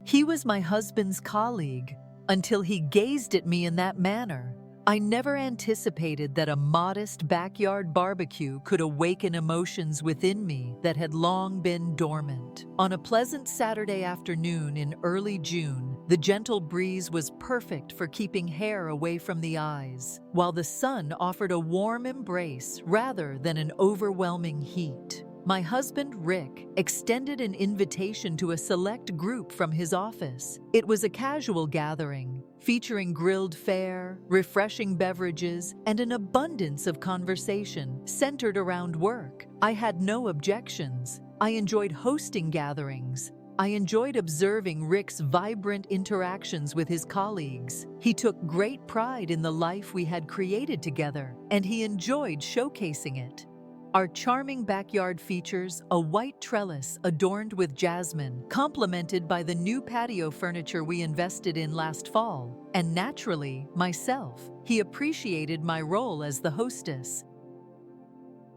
He was my husband's colleague until he gazed at me in that manner. I never anticipated that a modest backyard barbecue could awaken emotions within me that had long been dormant. On a pleasant Saturday afternoon in early June, the gentle breeze was perfect for keeping hair away from the eyes, while the sun offered a warm embrace rather than an overwhelming heat. My husband, Rick, extended an invitation to a select group from his office. It was a casual gathering, featuring grilled fare, refreshing beverages, and an abundance of conversation centered around work. I had no objections. I enjoyed hosting gatherings. I enjoyed observing Rick's vibrant interactions with his colleagues. He took great pride in the life we had created together, and he enjoyed showcasing it. Our charming backyard features a white trellis adorned with jasmine, complemented by the new patio furniture we invested in last fall, and naturally, myself. He appreciated my role as the hostess.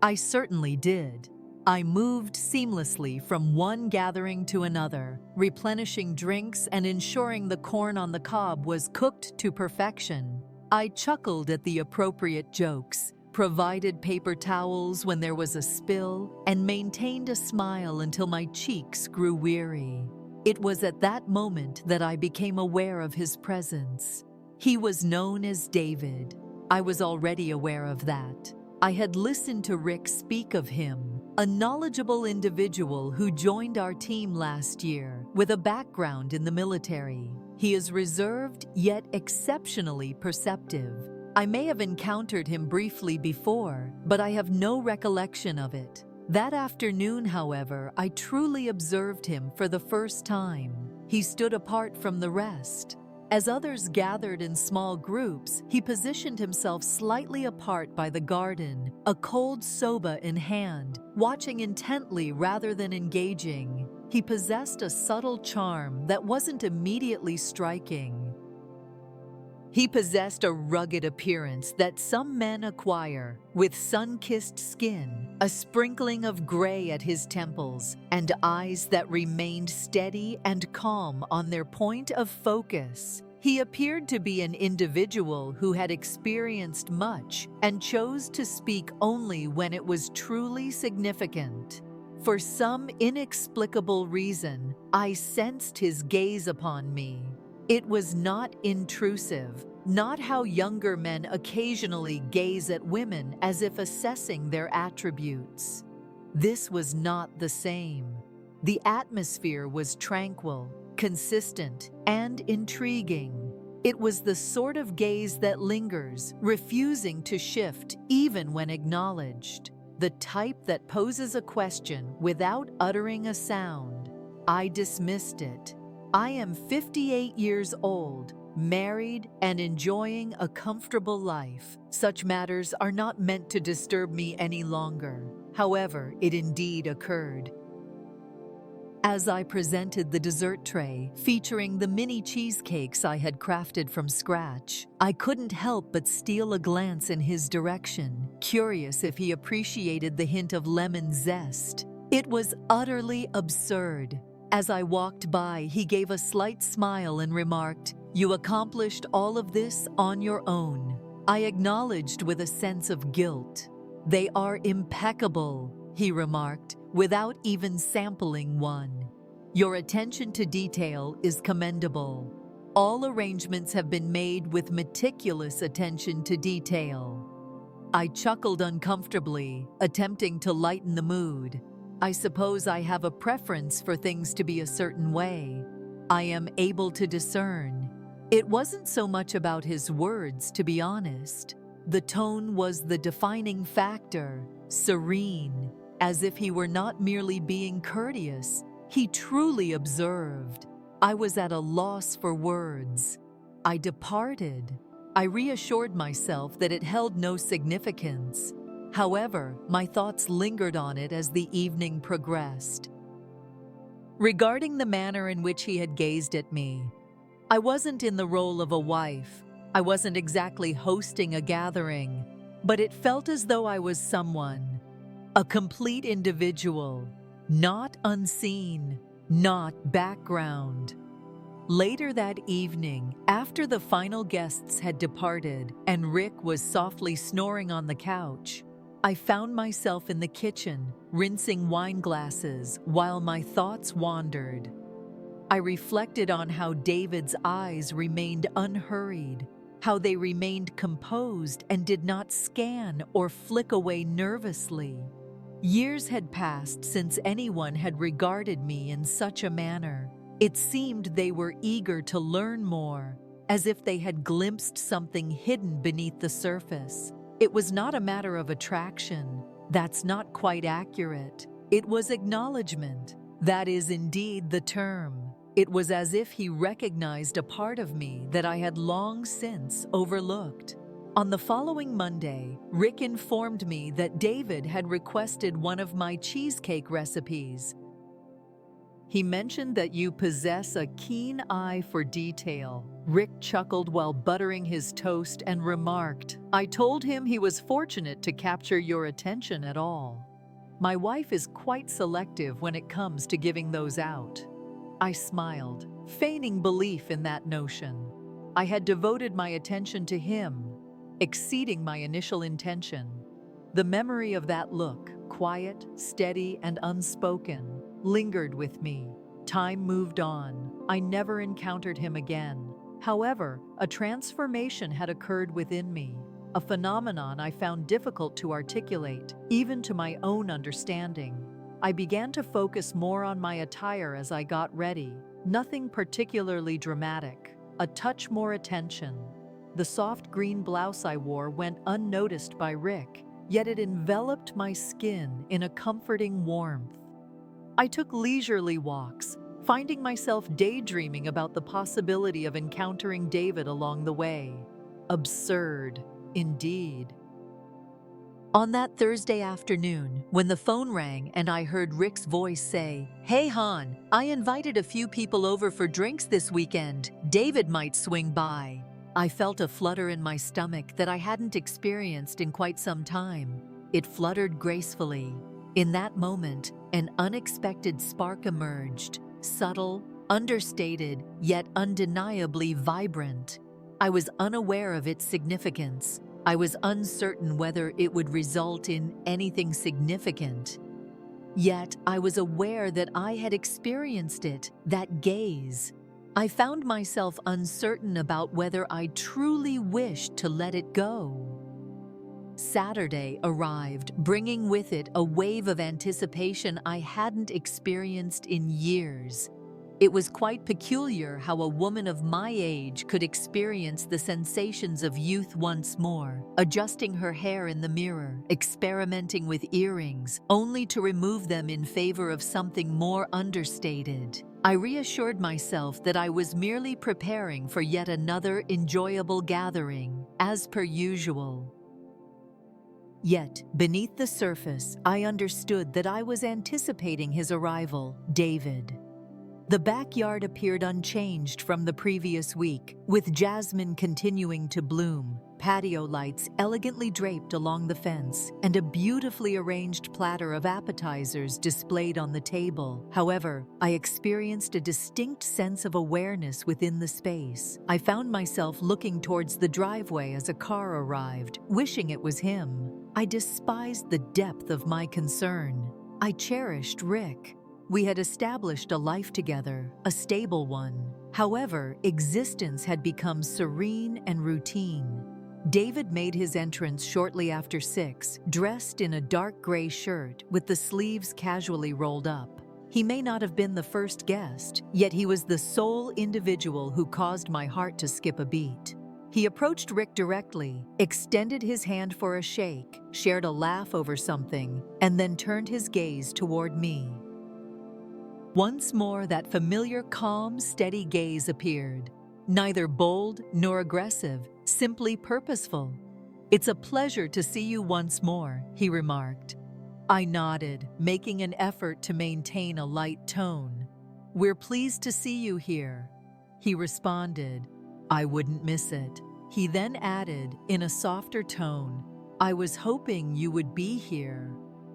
I certainly did. I moved seamlessly from one gathering to another, replenishing drinks and ensuring the corn on the cob was cooked to perfection. I chuckled at the appropriate jokes, provided paper towels when there was a spill, and maintained a smile until my cheeks grew weary. It was at that moment that I became aware of his presence. He was known as David. I was already aware of that. I had listened to Rick speak of him, a knowledgeable individual who joined our team last year with a background in the military. He is reserved yet exceptionally perceptive. I may have encountered him briefly before, but I have no recollection of it. That afternoon, however, I truly observed him for the first time. He stood apart from the rest. As others gathered in small groups, he positioned himself slightly apart by the garden, a cold soba in hand, watching intently rather than engaging. He possessed a subtle charm that wasn't immediately striking. He possessed a rugged appearance that some men acquire, with sun-kissed skin, a sprinkling of gray at his temples, and eyes that remained steady and calm on their point of focus. He appeared to be an individual who had experienced much and chose to speak only when it was truly significant. For some inexplicable reason, I sensed his gaze upon me. It was not intrusive, not how younger men occasionally gaze at women as if assessing their attributes. This was not the same. The atmosphere was tranquil, consistent, and intriguing. It was the sort of gaze that lingers, refusing to shift even when acknowledged. The type that poses a question without uttering a sound. I dismissed it. I am 58 years old, married, and enjoying a comfortable life. Such matters are not meant to disturb me any longer. However, it indeed occurred. As I presented the dessert tray, featuring the mini cheesecakes I had crafted from scratch, I couldn't help but steal a glance in his direction, curious if he appreciated the hint of lemon zest. It was utterly absurd. As I walked by, he gave a slight smile and remarked, "You accomplished all of this on your own." I acknowledged with a sense of guilt. "They are impeccable," he remarked, without even sampling one. "Your attention to detail is commendable. All arrangements have been made with meticulous attention to detail." I chuckled uncomfortably, attempting to lighten the mood. I suppose I have a preference for things to be a certain way. I am able to discern. It wasn't so much about his words, to be honest. The tone was the defining factor, serene, as if he were not merely being courteous. He truly observed. I was at a loss for words. I departed. I reassured myself that it held no significance. However, my thoughts lingered on it as the evening progressed. Regarding the manner in which he had gazed at me, I wasn't in the role of a wife. I wasn't exactly hosting a gathering, but it felt as though I was someone, a complete individual, not unseen, not background. Later that evening, after the final guests had departed and Rick was softly snoring on the couch, I found myself in the kitchen, rinsing wine glasses while my thoughts wandered. I reflected on how David's eyes remained unhurried, how they remained composed and did not scan or flick away nervously. Years had passed since anyone had regarded me in such a manner. It seemed they were eager to learn more, as if they had glimpsed something hidden beneath the surface. It was not a matter of attraction. That's not quite accurate. It was acknowledgement. That is indeed the term. It was as if he recognized a part of me that I had long since overlooked. On the following Monday, Rick informed me that David had requested one of my cheesecake recipes. He mentioned that you possess a keen eye for detail. Rick chuckled while buttering his toast and remarked, "I told him he was fortunate to capture your attention at all. My wife is quite selective when it comes to giving those out." I smiled, feigning belief in that notion. I had devoted my attention to him, exceeding my initial intention. The memory of that look, quiet, steady, and unspoken, lingered with me. Time moved on. I never encountered him again. However, a transformation had occurred within me, a phenomenon I found difficult to articulate, even to my own understanding. I began to focus more on my attire as I got ready. Nothing particularly dramatic, a touch more attention. The soft green blouse I wore went unnoticed by Rick, yet it enveloped my skin in a comforting warmth. I took leisurely walks, finding myself daydreaming about the possibility of encountering David along the way. Absurd, indeed. On that Thursday afternoon, when the phone rang and I heard Rick's voice say, "Hey Han, I invited a few people over for drinks this weekend. David might swing by." I felt a flutter in my stomach that I hadn't experienced in quite some time. It fluttered gracefully. In that moment, an unexpected spark emerged, subtle, understated, yet undeniably vibrant. I was unaware of its significance. I was uncertain whether it would result in anything significant. Yet I was aware that I had experienced it, that gaze. I found myself uncertain about whether I truly wished to let it go. Saturday arrived, bringing with it a wave of anticipation I hadn't experienced in years. It was quite peculiar how a woman of my age could experience the sensations of youth once more, adjusting her hair in the mirror, experimenting with earrings, only to remove them in favor of something more understated. I reassured myself that I was merely preparing for yet another enjoyable gathering, as per usual. Yet, beneath the surface, I understood that I was anticipating his arrival, David. The backyard appeared unchanged from the previous week, with jasmine continuing to bloom, patio lights elegantly draped along the fence, and a beautifully arranged platter of appetizers displayed on the table. However, I experienced a distinct sense of awareness within the space. I found myself looking towards the driveway as a car arrived, wishing it was him. I despised the depth of my concern. I cherished Rick. We had established a life together, a stable one. However, existence had become serene and routine. David made his entrance shortly after 6, dressed in a dark gray shirt with the sleeves casually rolled up. He may not have been the first guest, yet he was the sole individual who caused my heart to skip a beat. He approached Rick directly, extended his hand for a shake, shared a laugh over something, and then turned his gaze toward me. Once more, that familiar, calm, steady gaze appeared. Neither bold nor aggressive, simply purposeful. "It's a pleasure to see you once more," he remarked. I nodded, making an effort to maintain a light tone. "We're pleased to see you here." He responded, "I wouldn't miss it." He then added, in a softer tone, "I was hoping you would be here."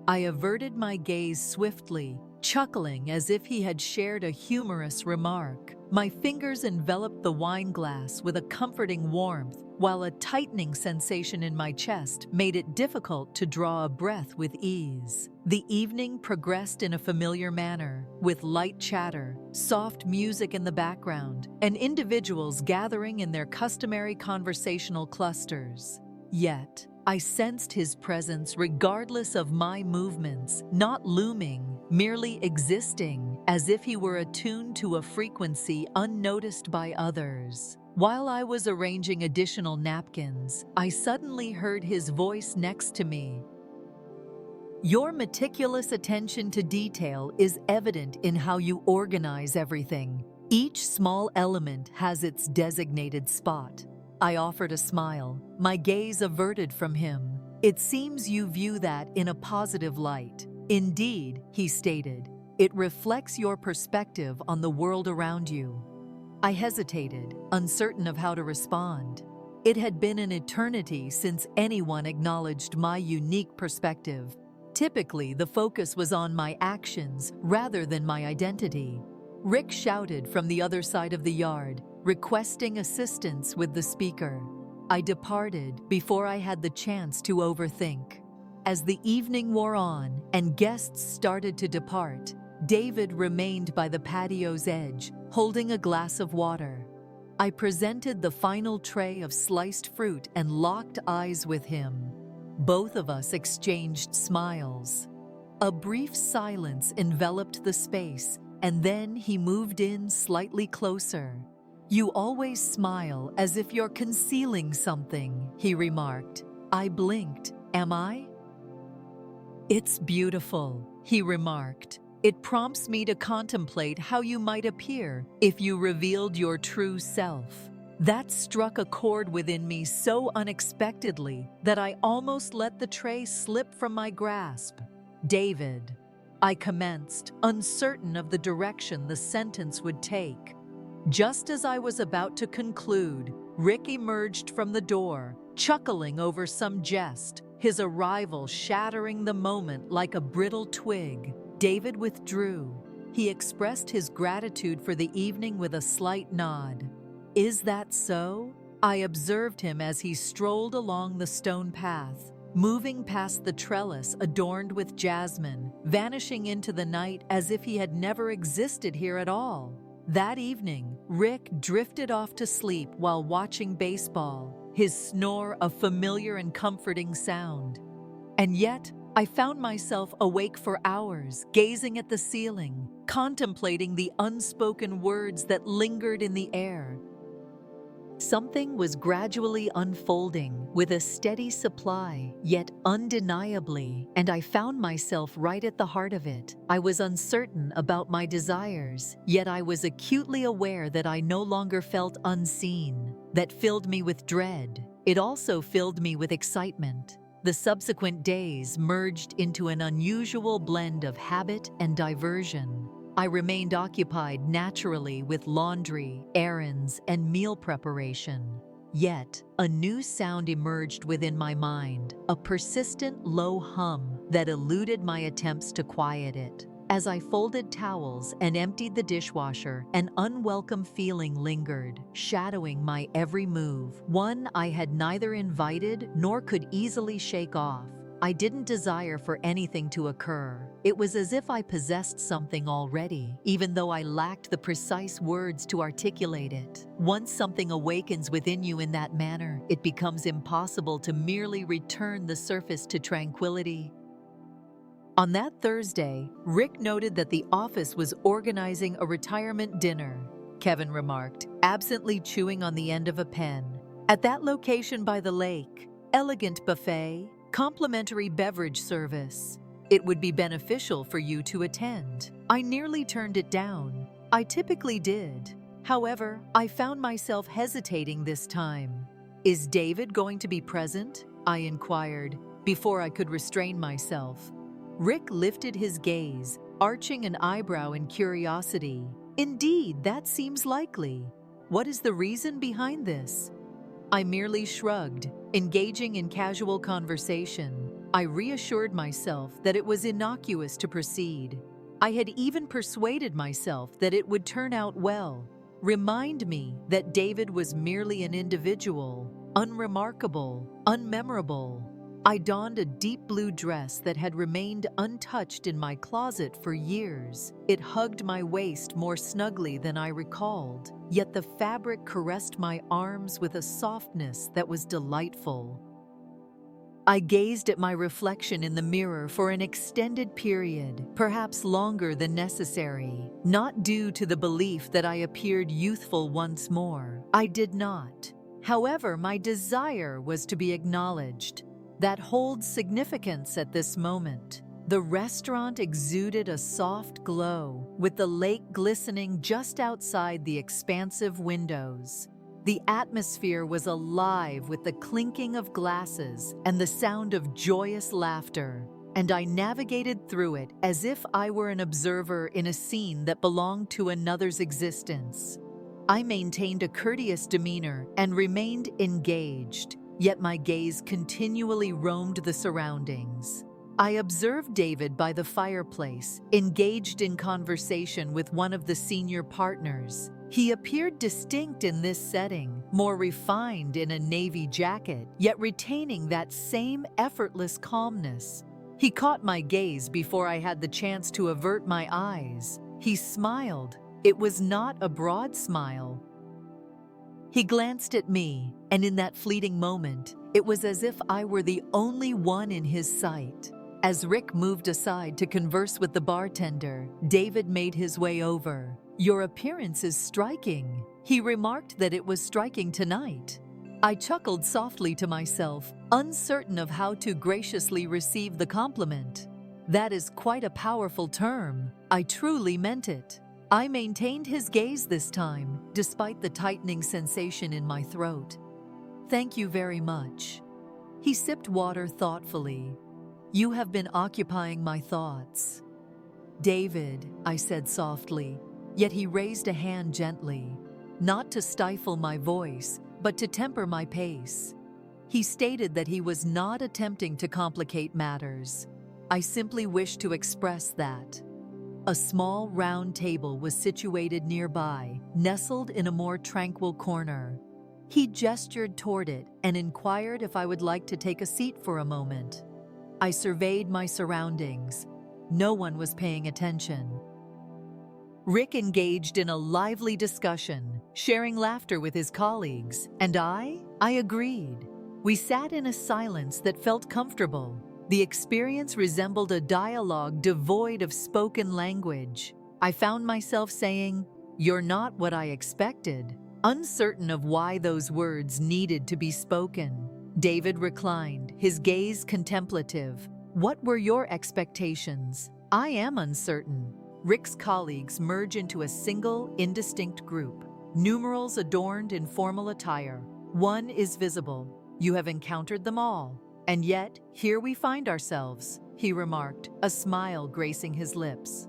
I averted my gaze swiftly, chuckling as if he had shared a humorous remark. My fingers enveloped the wine glass with a comforting warmth, while a tightening sensation in my chest made it difficult to draw a breath with ease. The evening progressed in a familiar manner, with light chatter, soft music in the background, and individuals gathering in their customary conversational clusters. Yet, I sensed his presence regardless of my movements, not looming, merely existing, as if he were attuned to a frequency unnoticed by others. While I was arranging additional napkins, I suddenly heard his voice next to me. Your meticulous attention to detail is evident in how you organize everything. Each small element has its designated spot. I offered a smile, my gaze averted from him. It seems you view that in a positive light. Indeed, he stated, it reflects your perspective on the world around you. I hesitated, uncertain of how to respond. It had been an eternity since anyone acknowledged my unique perspective. Typically, the focus was on my actions rather than my identity. Rick shouted from the other side of the yard, requesting assistance with the speaker. I departed before I had the chance to overthink. As the evening wore on and guests started to depart, David remained by the patio's edge, holding a glass of water. I presented the final tray of sliced fruit and locked eyes with him. Both of us exchanged smiles. A brief silence enveloped the space, and then he moved in slightly closer. You always smile as if you're concealing something, he remarked. I blinked. Am I? It's beautiful, he remarked. It prompts me to contemplate how you might appear if you revealed your true self. That struck a chord within me so unexpectedly that I almost let the tray slip from my grasp. David, I commenced, uncertain of the direction the sentence would take. Just as I was about to conclude, Rick emerged from the door, chuckling over some jest, his arrival shattering the moment like a brittle twig. David withdrew. He expressed his gratitude for the evening with a slight nod. Is that so? I observed him as he strolled along the stone path, moving past the trellis adorned with jasmine, vanishing into the night as if he had never existed here at all. That evening, Rick drifted off to sleep while watching baseball, his snore a familiar and comforting sound. And yet, I found myself awake for hours, gazing at the ceiling, contemplating the unspoken words that lingered in the air. Something was gradually unfolding with a steady supply, yet undeniably, and I found myself right at the heart of it. I was uncertain about my desires, yet I was acutely aware that I no longer felt unseen. That filled me with dread. It also filled me with excitement. The subsequent days merged into an unusual blend of habit and diversion. I remained occupied naturally with laundry, errands, and meal preparation. Yet, a new sound emerged within my mind, a persistent low hum that eluded my attempts to quiet it. As I folded towels and emptied the dishwasher, an unwelcome feeling lingered, shadowing my every move, one I had neither invited nor could easily shake off. I didn't desire for anything to occur. It was as if I possessed something already, even though I lacked the precise words to articulate it. Once something awakens within you in that manner, it becomes impossible to merely return the surface to tranquility. On that Thursday, Rick noted that the office was organizing a retirement dinner, Kevin remarked, absently chewing on the end of a pen. At that location by the lake, elegant buffet, complimentary beverage service. It would be beneficial for you to attend. I nearly turned it down. I typically did. However, I found myself hesitating this time. Is David going to be present? I inquired, before I could restrain myself. Rick lifted his gaze, arching an eyebrow in curiosity. Indeed, that seems likely. What is the reason behind this? I merely shrugged, engaging in casual conversation. I reassured myself that it was innocuous to proceed. I had even persuaded myself that it would turn out well. Remind me that David was merely an individual, unremarkable, unmemorable. I donned a deep blue dress that had remained untouched in my closet for years. It hugged my waist more snugly than I recalled, yet the fabric caressed my arms with a softness that was delightful. I gazed at my reflection in the mirror for an extended period, perhaps longer than necessary, not due to the belief that I appeared youthful once more. I did not. However, my desire was to be acknowledged. That holds significance at this moment. The restaurant exuded a soft glow, with the lake glistening just outside the expansive windows. The atmosphere was alive with the clinking of glasses and the sound of joyous laughter, and I navigated through it as if I were an observer in a scene that belonged to another's existence. I maintained a courteous demeanor and remained engaged, yet my gaze continually roamed the surroundings. I observed David by the fireplace, engaged in conversation with one of the senior partners. He appeared distinct in this setting, more refined in a navy jacket, yet retaining that same effortless calmness. He caught my gaze before I had the chance to avert my eyes. He smiled. It was not a broad smile. He glanced at me, and in that fleeting moment, it was as if I were the only one in his sight. As Rick moved aside to converse with the bartender, David made his way over. "Your appearance is striking." He remarked that it was striking tonight. I chuckled softly to myself, uncertain of how to graciously receive the compliment. That is quite a powerful term. I truly meant it. I maintained his gaze this time, despite the tightening sensation in my throat. "Thank you very much." He sipped water thoughtfully. "You have been occupying my thoughts." "David," I said softly, yet he raised a hand gently, not to stifle my voice, but to temper my pace. He stated that he was not attempting to complicate matters. I simply wished to express that. A small round table was situated nearby, nestled in a more tranquil corner. He gestured toward it and inquired if I would like to take a seat for a moment. I surveyed my surroundings. No one was paying attention. Rick engaged in a lively discussion, sharing laughter with his colleagues, and I agreed. We sat in a silence that felt comfortable. The experience resembled a dialogue devoid of spoken language. I found myself saying, "You're not what I expected," uncertain of why those words needed to be spoken. David reclined, his gaze contemplative. "What were your expectations?" "I am uncertain." Rick's colleagues merge into a single, indistinct group. Numerals adorned in formal attire. One is visible. "You have encountered them all. And yet, here we find ourselves," he remarked, a smile gracing his lips.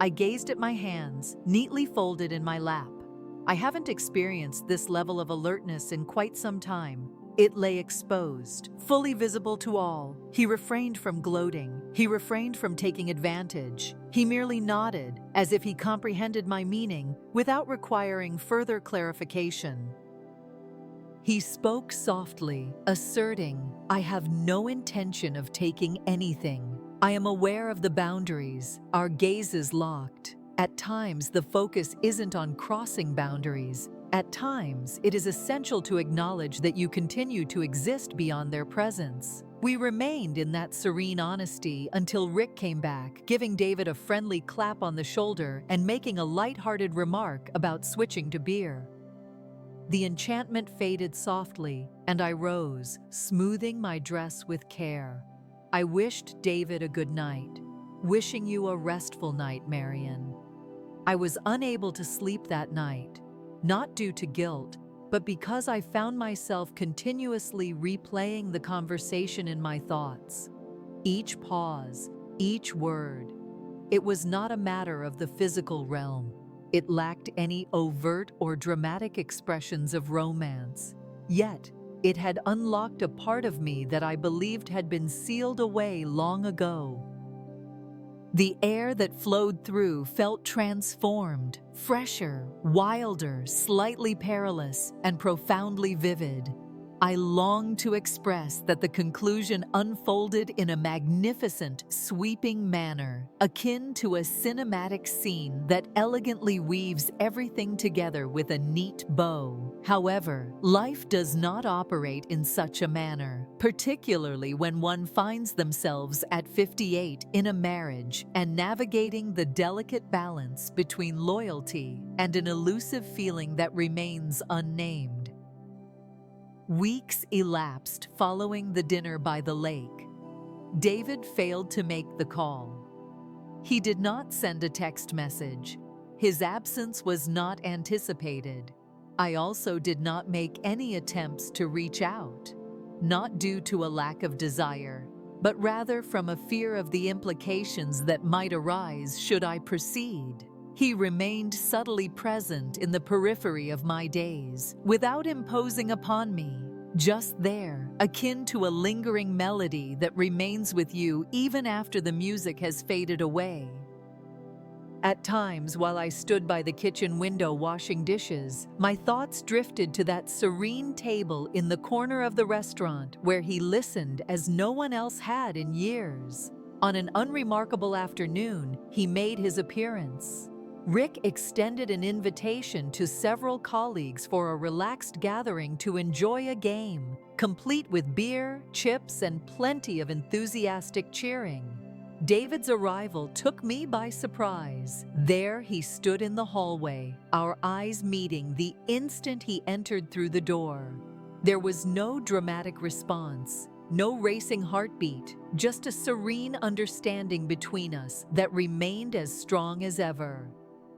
I gazed at my hands, neatly folded in my lap. I haven't experienced this level of alertness in quite some time. It lay exposed, fully visible to all. He refrained from gloating. He refrained from taking advantage. He merely nodded, as if he comprehended my meaning, without requiring further clarification. He spoke softly, asserting, "I have no intention of taking anything. I am aware of the boundaries, our gazes locked. At times, the focus isn't on crossing boundaries. At times, it is essential to acknowledge that you continue to exist beyond their presence." We remained in that serene honesty until Rick came back, giving David a friendly clap on the shoulder and making a light-hearted remark about switching to beer. The enchantment faded softly, and I rose, smoothing my dress with care. I wished David a good night. "Wishing you a restful night, Marion." I was unable to sleep that night, not due to guilt, but because I found myself continuously replaying the conversation in my thoughts. Each pause, each word. It was not a matter of the physical realm. It lacked any overt or dramatic expressions of romance. Yet, it had unlocked a part of me that I believed had been sealed away long ago. The air that flowed through felt transformed, fresher, wilder, slightly perilous, and profoundly vivid. I longed to express that the conclusion unfolded in a magnificent, sweeping manner, akin to a cinematic scene that elegantly weaves everything together with a neat bow. However, life does not operate in such a manner, particularly when one finds themselves at 58 in a marriage and navigating the delicate balance between loyalty and an elusive feeling that remains unnamed. Weeks elapsed following the dinner by the lake. David failed to make the call. He did not send a text message. His absence was not anticipated. I also did not make any attempts to reach out, not due to a lack of desire, but rather from a fear of the implications that might arise should I proceed. He remained subtly present in the periphery of my days, without imposing upon me, just there, akin to a lingering melody that remains with you even after the music has faded away. At times, while I stood by the kitchen window washing dishes, my thoughts drifted to that serene table in the corner of the restaurant where he listened as no one else had in years. On an unremarkable afternoon, he made his appearance. Rick extended an invitation to several colleagues for a relaxed gathering to enjoy a game, complete with beer, chips, and plenty of enthusiastic cheering. David's arrival took me by surprise. There he stood in the hallway, our eyes meeting the instant he entered through the door. There was no dramatic response, no racing heartbeat, just a serene understanding between us that remained as strong as ever.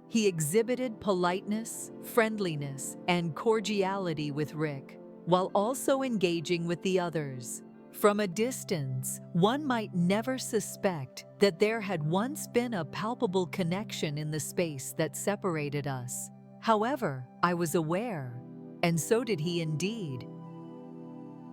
He exhibited politeness, friendliness, and cordiality with Rick, while also engaging with the others. From a distance, one might never suspect that there had once been a palpable connection in the space that separated us. However, I was aware, and so did he indeed.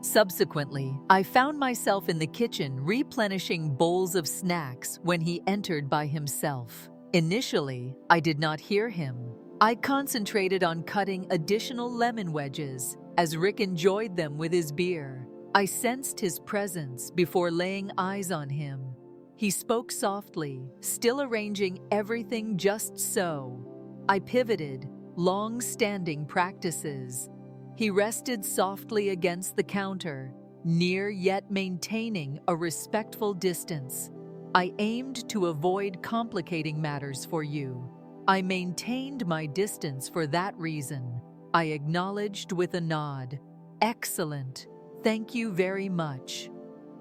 Subsequently, I found myself in the kitchen replenishing bowls of snacks when he entered by himself. Initially, I did not hear him. I concentrated on cutting additional lemon wedges as Rick enjoyed them with his beer. I sensed his presence before laying eyes on him. He spoke softly, still arranging everything just so. I pivoted, long-standing practices. He rested softly against the counter, near yet maintaining a respectful distance. I aimed to avoid complicating matters for you. I maintained my distance for that reason. I acknowledged with a nod. Excellent. Thank you very much.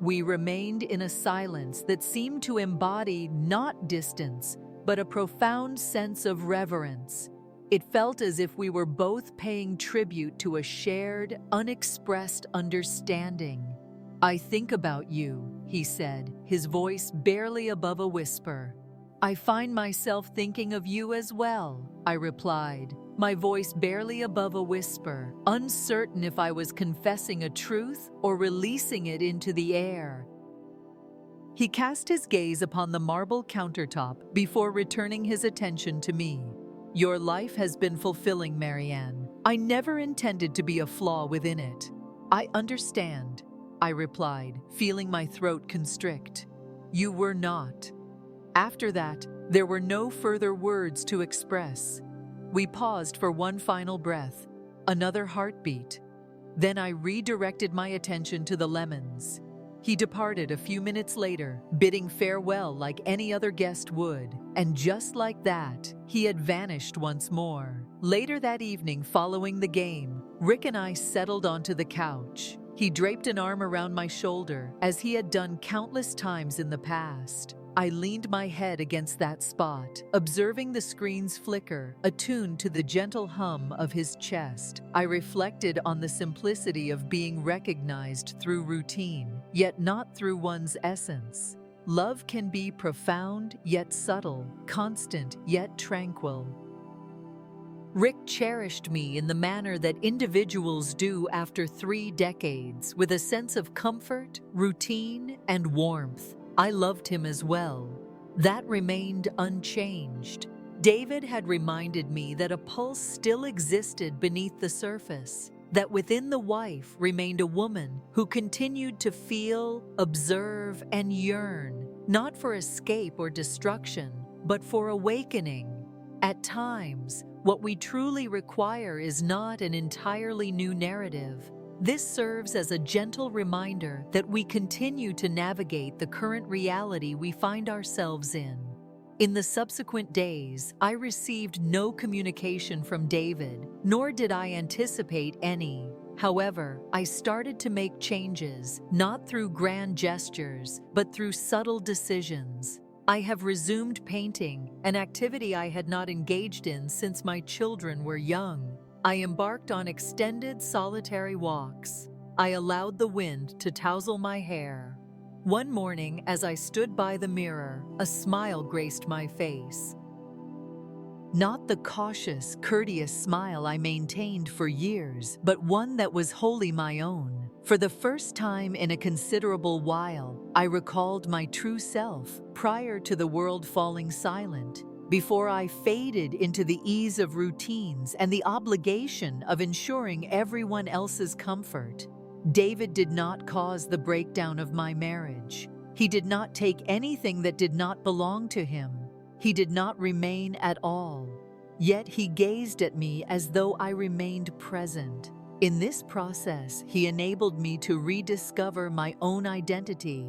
We remained in a silence that seemed to embody not distance, but a profound sense of reverence. It felt as if we were both paying tribute to a shared, unexpressed understanding. I think about you, he said, his voice barely above a whisper. I find myself thinking of you as well, I replied, my voice barely above a whisper, uncertain if I was confessing a truth or releasing it into the air. He cast his gaze upon the marble countertop before returning his attention to me. Your life has been fulfilling, Marianne. I never intended to be a flaw within it. I understand, I replied, feeling my throat constrict. You were not. After that, there were no further words to express. We paused for one final breath, another heartbeat. Then I redirected my attention to the lemons. He departed a few minutes later, bidding farewell like any other guest would, and just like that, he had vanished once more. Later that evening, following the game, Rick and I settled onto the couch. He draped an arm around my shoulder, as he had done countless times in the past. I leaned my head against that spot, observing the screen's flicker, attuned to the gentle hum of his chest. I reflected on the simplicity of being recognized through routine, yet not through one's essence. Love can be profound yet subtle, constant yet tranquil. Rick cherished me in the manner that individuals do after 3 decades, with a sense of comfort, routine, and warmth. I loved him as well. That remained unchanged. David had reminded me that a pulse still existed beneath the surface, that within the wife remained a woman who continued to feel, observe, and yearn, not for escape or destruction, but for awakening. At times, what we truly require is not an entirely new narrative. This serves as a gentle reminder that we continue to navigate the current reality we find ourselves in. In the subsequent days, I received no communication from David, nor did I anticipate any. However, I started to make changes, not through grand gestures, but through subtle decisions. I have resumed painting, an activity I had not engaged in since my children were young. I embarked on extended solitary walks. I allowed the wind to tousle my hair. One morning, as I stood by the mirror, a smile graced my face. Not the cautious, courteous smile I maintained for years, but one that was wholly my own. For the first time in a considerable while, I recalled my true self prior to the world falling silent, before I faded into the ease of routines and the obligation of ensuring everyone else's comfort. David did not cause the breakdown of my marriage. He did not take anything that did not belong to him. He did not remain at all. Yet he gazed at me as though I remained present. In this process, he enabled me to rediscover my own identity,